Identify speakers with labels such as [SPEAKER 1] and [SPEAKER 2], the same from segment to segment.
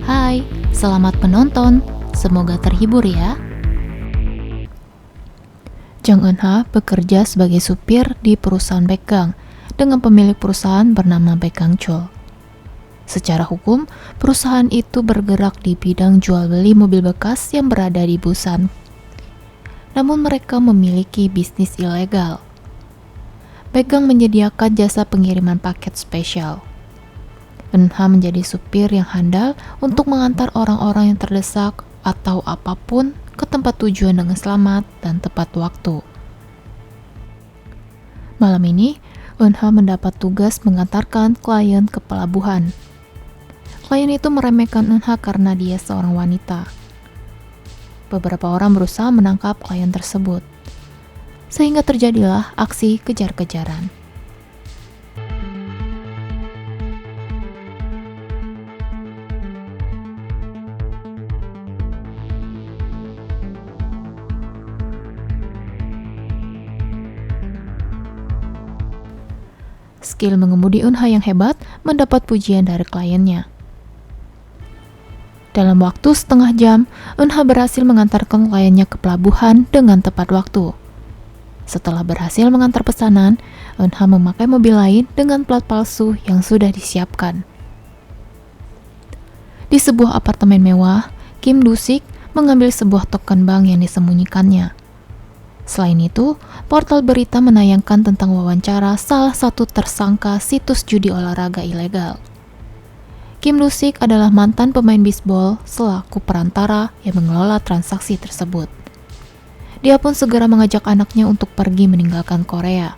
[SPEAKER 1] Hai, selamat menonton. Semoga terhibur ya. Jang Eun-ha bekerja sebagai supir di perusahaan Baekgang dengan pemilik perusahaan bernama Baekgang Chul. Secara hukum, perusahaan itu bergerak di bidang jual beli mobil bekas yang berada di Busan. Namun mereka memiliki bisnis ilegal. Baekgang menyediakan jasa pengiriman paket spesial. Eun-ha menjadi supir yang handal untuk mengantar orang-orang yang terdesak atau apapun ke tempat tujuan dengan selamat dan tepat waktu. Malam ini, Eun-ha mendapat tugas mengantarkan klien ke pelabuhan. Klien itu meremehkan Eun-ha karena dia seorang wanita. Beberapa orang berusaha menangkap klien tersebut, sehingga terjadilah aksi kejar-kejaran. Skill mengemudi Eun-ha yang hebat mendapat pujian dari kliennya. Dalam waktu setengah jam, Eun-ha berhasil mengantarkan kliennya ke pelabuhan dengan tepat waktu. Setelah berhasil mengantar pesanan, Eun-ha memakai mobil lain dengan plat palsu yang sudah disiapkan. Di sebuah apartemen mewah, Kim Do-sik mengambil sebuah token bank yang disembunyikannya. Selain itu, portal berita menayangkan tentang wawancara salah satu tersangka situs judi olahraga ilegal. Kim Do-sik adalah mantan pemain bisbol selaku perantara yang mengelola transaksi tersebut. Dia pun segera mengajak anaknya untuk pergi meninggalkan Korea.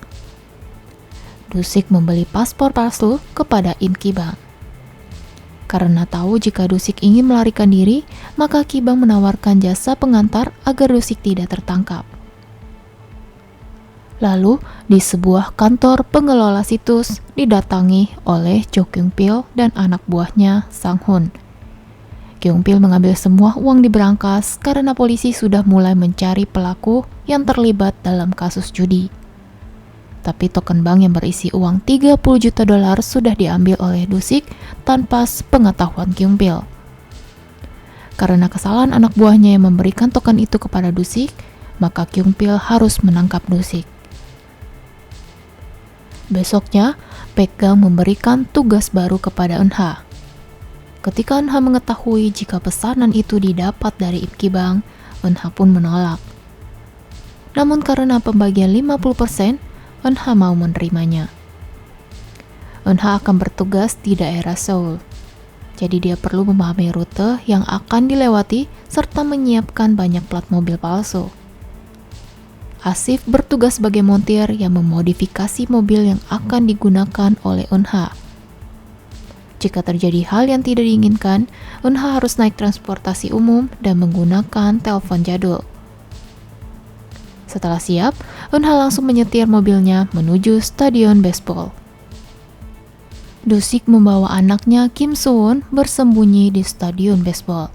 [SPEAKER 1] Do-sik membeli paspor palsu kepada Im Ki-bang. Karena tahu jika Do-sik ingin melarikan diri, maka Ki-bang menawarkan jasa pengantar agar Do-sik tidak tertangkap. Lalu, di sebuah kantor pengelola situs didatangi oleh Jo Kyung-pil dan anak buahnya Sang Hun. Kyung-pil mengambil semua uang di berangkas karena polisi sudah mulai mencari pelaku yang terlibat dalam kasus judi. Tapi token bank yang berisi uang 30 juta dolar sudah diambil oleh Do-sik tanpa pengetahuan Kyung-pil. Karena kesalahan anak buahnya yang memberikan token itu kepada Do-sik, maka Kyung-pil harus menangkap Do-sik. Besoknya, Baekgang memberikan tugas baru kepada Eun-ha. Ketika Eun-ha mengetahui jika pesanan itu didapat dari Im Ki-bang, Eun-ha pun menolak. Namun karena pembagian 50%, Eun-ha mau menerimanya. Eun-ha akan bertugas di daerah Seoul. Jadi dia perlu memahami rute yang akan dilewati serta menyiapkan banyak plat mobil palsu. Asif bertugas sebagai montir yang memodifikasi mobil yang akan digunakan oleh Eun-ha. Jika terjadi hal yang tidak diinginkan, Eun-ha harus naik transportasi umum dan menggunakan telepon jadul. Setelah siap, Eun-ha langsung menyetir mobilnya menuju stadion baseball. Do-sik membawa anaknya Kim So-won bersembunyi di stadion baseball.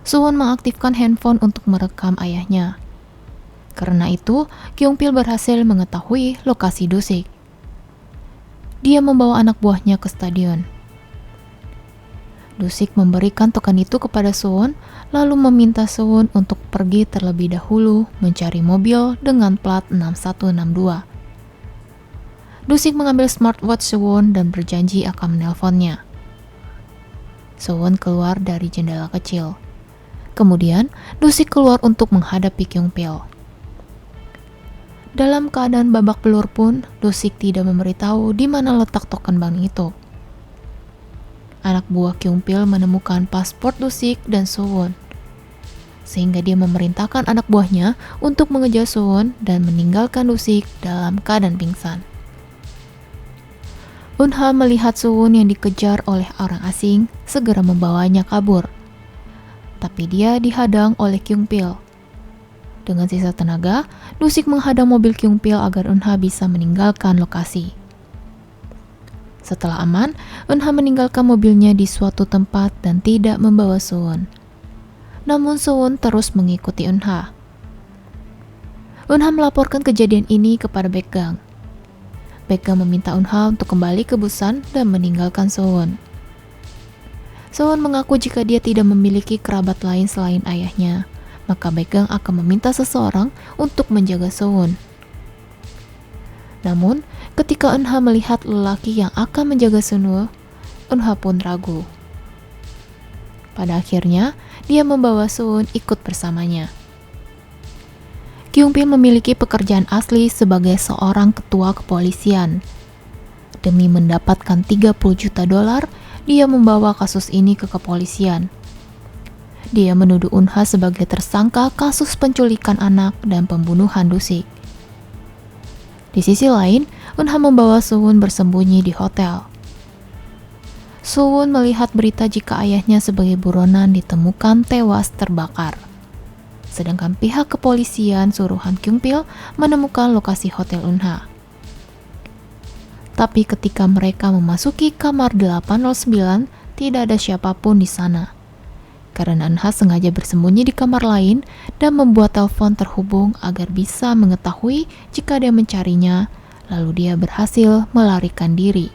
[SPEAKER 1] So-won mengaktifkan handphone untuk merekam ayahnya. Karena itu, Kyung-pil berhasil mengetahui lokasi Do-sik. Dia membawa anak buahnya ke stadion. Do-sik memberikan token itu kepada So-won, lalu meminta So-won untuk pergi terlebih dahulu mencari mobil dengan plat 6162. Do-sik mengambil smartwatch So-won dan berjanji akan menelponnya. So-won keluar dari jendela kecil. Kemudian, Do-sik keluar untuk menghadapi Kyung-pil. Dalam keadaan babak belur pun, Do-sik tidak memberitahu di mana letak token bank itu. Anak buah Kyung-pil menemukan paspor Do-sik dan So-won, sehingga dia memerintahkan anak buahnya untuk mengejar So-won dan meninggalkan Do-sik dalam keadaan pingsan. Eun-ha melihat So-won yang dikejar oleh orang asing segera membawanya kabur, tapi dia dihadang oleh Kyung-pil. Dengan sisa tenaga, Do-sik menghadang mobil Kyung-pil agar Eun-ha bisa meninggalkan lokasi. Setelah aman, Eun-ha meninggalkan mobilnya di suatu tempat dan tidak membawa So-won. Namun So-won terus mengikuti Eun-ha. Eun-ha melaporkan kejadian ini kepada Baekgang. Baekgang meminta Eun-ha untuk kembali ke Busan dan meninggalkan So-won. Soon mengaku jika dia tidak memiliki kerabat lain selain ayahnya, maka Baekgang akan meminta seseorang untuk menjaga Soon. Namun, ketika Eunha melihat lelaki yang akan menjaga Sunwoo, Eunha pun ragu. Pada akhirnya, dia membawa Soon ikut bersamanya. Kyung-pil memiliki pekerjaan asli sebagai seorang ketua kepolisian. Demi mendapatkan 30 juta dolar, dia membawa kasus ini ke kepolisian. Dia menuduh Eunha sebagai tersangka kasus penculikan anak dan pembunuhan Dusik. Di sisi lain, Eunha membawa Suwon bersembunyi di hotel. Suwon melihat berita jika ayahnya sebagai buronan ditemukan tewas terbakar. Sedangkan pihak kepolisian suruhan Kyung-pil menemukan lokasi hotel Eunha. Tapi ketika mereka memasuki kamar 809, tidak ada siapapun di sana. Karena Eunha sengaja bersembunyi di kamar lain dan membuat telepon terhubung agar bisa mengetahui jika dia mencarinya, lalu dia berhasil melarikan diri.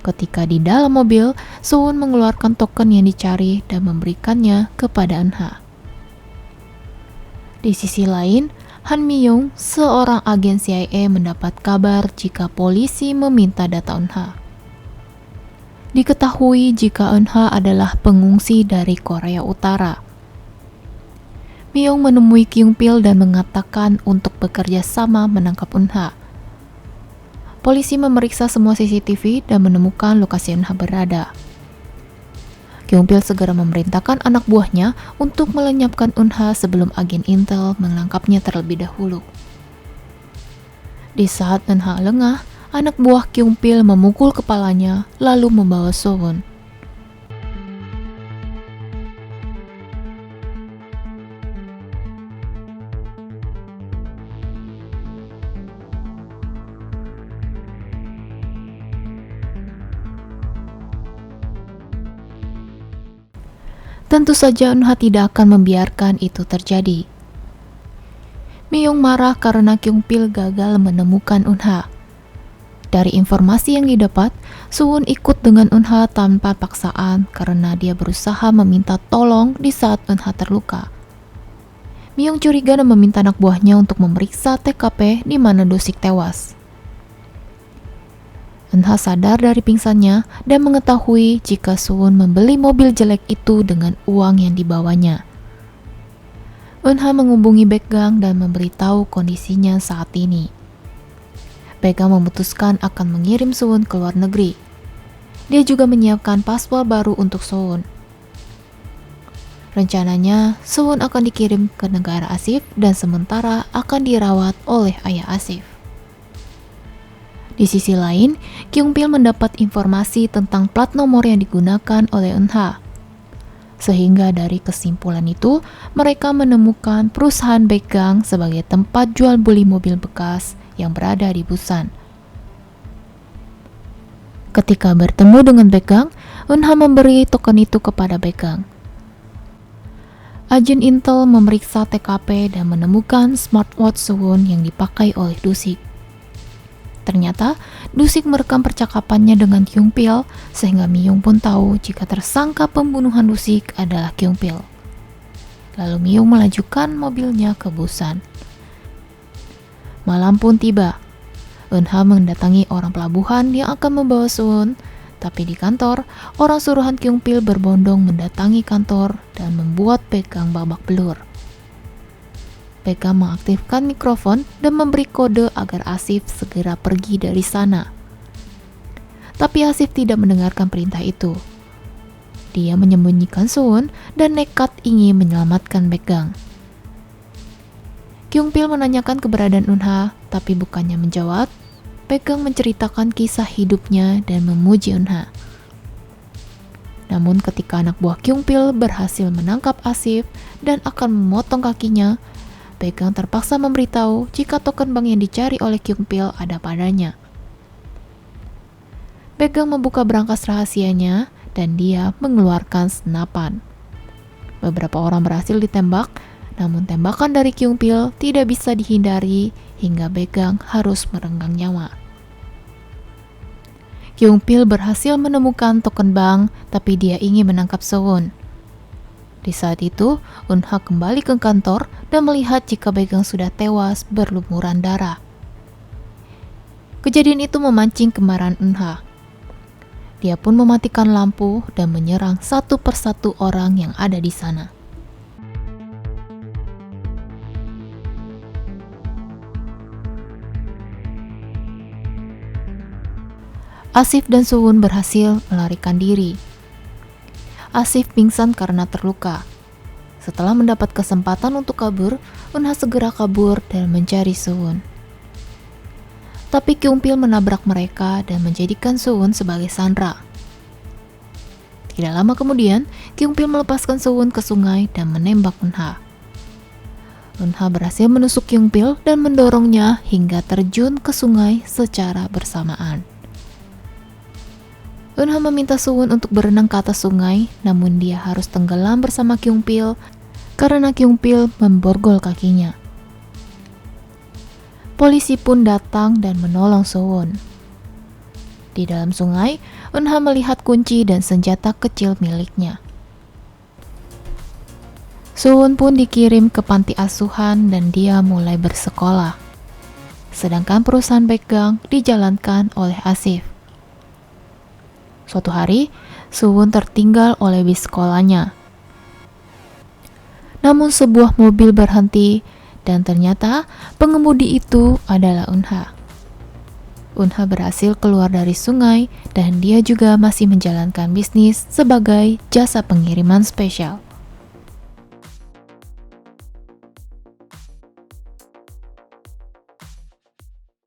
[SPEAKER 1] Ketika di dalam mobil, Suwon mengeluarkan token yang dicari dan memberikannya kepada Eunha. Di sisi lain, Han Mi-young, seorang agen CIA, mendapat kabar jika polisi meminta data Eunha. Diketahui jika Eunha adalah pengungsi dari Korea Utara. Mi-young menemui Kyung-pil dan mengatakan untuk bekerja sama menangkap Eunha. Polisi memeriksa semua CCTV dan menemukan lokasi Eunha berada. Kyung-pil segera memerintahkan anak buahnya untuk melenyapkan Eunha sebelum agen Intel menangkapnya terlebih dahulu. Di saat Eunha lengah, anak buah Kyung-pil memukul kepalanya lalu membawa Suwon. Tentu saja Eunha tidak akan membiarkan itu terjadi. Mi-young marah karena Kyung-pil gagal menemukan Eunha. Dari informasi yang didapat, Suwon ikut dengan Eunha tanpa paksaan karena dia berusaha meminta tolong di saat Eunha terluka. Mi-young curiga dan meminta anak buahnya untuk memeriksa TKP di mana Dusik tewas. Eunha sadar dari pingsannya dan mengetahui jika Suwon membeli mobil jelek itu dengan uang yang dibawanya. Eunha menghubungi Baekgang dan memberitahu kondisinya saat ini. Baekgang memutuskan akan mengirim Suwon ke luar negeri. Dia juga menyiapkan paspor baru untuk Suwon. Rencananya, Suwon akan dikirim ke negara Asif dan sementara akan dirawat oleh ayah Asif. Di sisi lain, Kyung-pil mendapat informasi tentang plat nomor yang digunakan oleh Eunha. Sehingga dari kesimpulan itu, mereka menemukan perusahaan Baekgang sebagai tempat jual beli mobil bekas yang berada di Busan. Ketika bertemu dengan Baekgang, Eunha memberi token itu kepada Baekgang. Agen Intel memeriksa TKP dan menemukan smartwatch Suwon yang dipakai oleh Dusik. Ternyata, Dusik merekam percakapannya dengan Kyung-pil, sehingga Mi-young pun tahu jika tersangka pembunuhan Dusik adalah Kyung-pil. Lalu Mi-young melajukan mobilnya ke Busan. Malam pun tiba. Eunha mendatangi orang pelabuhan yang akan membawa Suwon, tapi di kantor, orang suruhan Kyung-pil berbondong mendatangi kantor dan membuat Baekgang babak belur. Baekgang mengaktifkan mikrofon dan memberi kode agar Asif segera pergi dari sana. Tapi Asif tidak mendengarkan perintah itu. Dia menyembunyikan Suwon dan nekat ingin menyelamatkan Baekgang. Kyung-pil menanyakan keberadaan Eunha, tapi bukannya menjawab, Baekgang menceritakan kisah hidupnya dan memuji Eunha. Namun ketika anak buah Kyung-pil berhasil menangkap Asif dan akan memotong kakinya, Baekgang terpaksa memberitahu jika token bank yang dicari oleh Kyung-pil ada padanya. Baekgang membuka berangkas rahasianya dan dia mengeluarkan senapan. Beberapa orang berhasil ditembak, namun tembakan dari Kyung-pil tidak bisa dihindari hingga Baekgang harus merenggang nyawa. Kyung Pil berhasil menemukan token bank, tapi dia ingin menangkap Sewon. Di saat itu, Eun-ha kembali ke kantor dan melihat jika Baekhyun sudah tewas berlumuran darah. Kejadian itu memancing kemarahan Eun-ha. Dia pun mematikan lampu dan menyerang satu persatu orang yang ada di sana. Asif dan Sewon berhasil melarikan diri. Asif pingsan karena terluka. Setelah mendapat kesempatan untuk kabur, Eun-ha segera kabur dan mencari Sewon. Tapi Kyung Pil menabrak mereka dan menjadikan Sewon sebagai sandera. Tidak lama kemudian, Kyung Pil melepaskan Sewon ke sungai dan menembak Eun-ha. Eun-ha berhasil menusuk Kyung Pil dan mendorongnya hingga terjun ke sungai secara bersamaan. Eun-ha meminta Sewon untuk berenang ke atas sungai, namun dia harus tenggelam bersama Kyung Pil karena Kyung Pil memborgol kakinya. Polisi pun datang dan menolong Sewon. Di dalam sungai, Eun-ha melihat kunci dan senjata kecil miliknya. Sewon pun dikirim ke panti asuhan dan dia mulai bersekolah. Sedangkan perusahaan Baekgang dijalankan oleh Asif. Suatu hari, Sewon tertinggal oleh bis sekolahnya. Namun sebuah mobil berhenti dan ternyata pengemudi itu adalah Eun-ha. Eun-ha berhasil keluar dari sungai dan dia juga masih menjalankan bisnis sebagai jasa pengiriman spesial.